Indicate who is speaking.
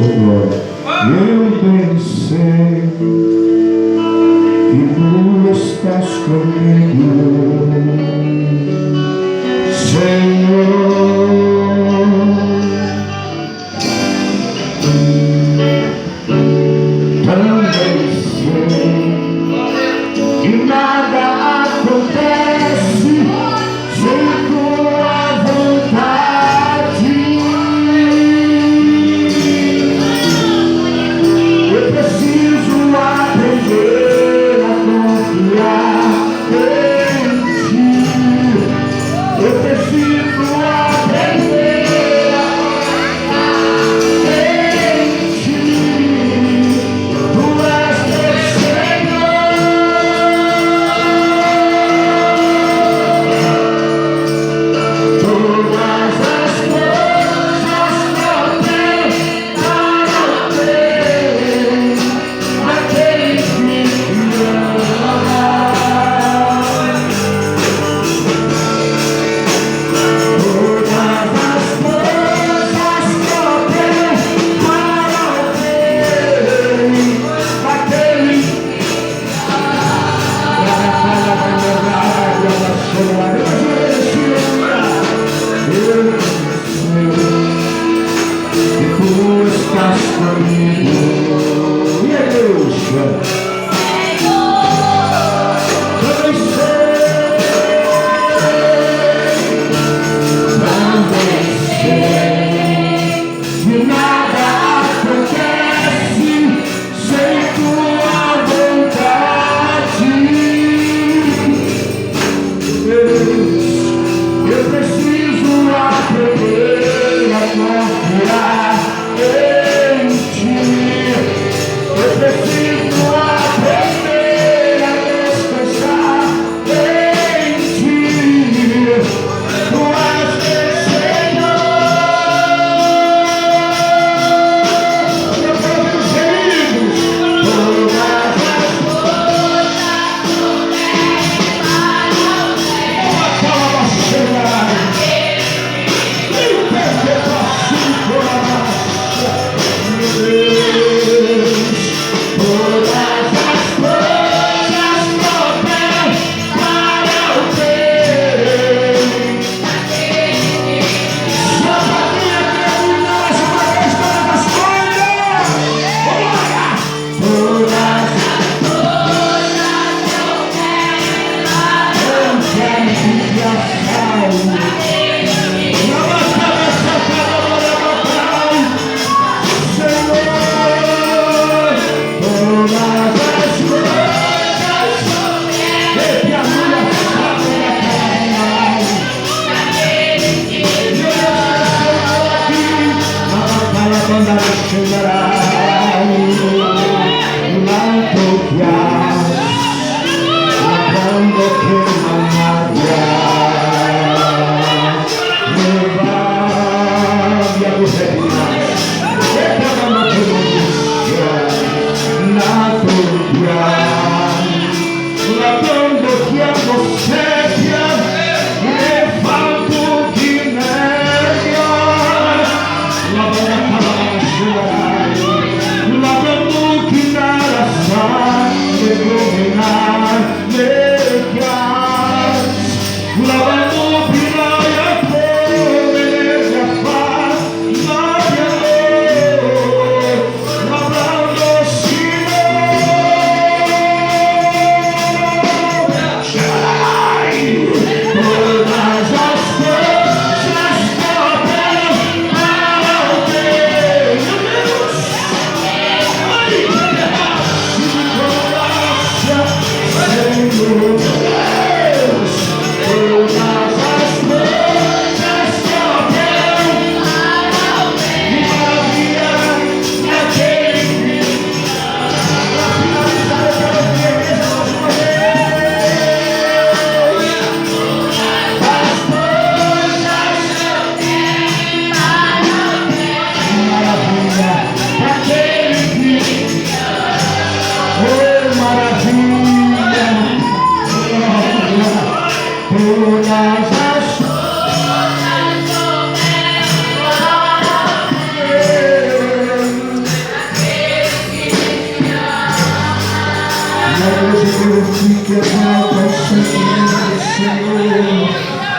Speaker 1: oh glória. Eu bem sei que tu estás comigo, Senhor. Também sei que nada acontece sem tua vontade. Eu preciso aprender a confiar em ti. Eu preciso aprender a confiar em ti. Tu és meu Senhor. Todas as coisas cooperam para o bem daqueles que me amam. Todas as coisas cooperam para o bem daqueles que tu estás comigo. E Deus, também sei que nada acontece sem tua vontade. Eu preciso aprender a confiar em ti. Eu preciso aprender a descansar em ti. Tu és meu Senhor. Eu quero os gemidos. Todas as Senhor. Mas hoje eu te quero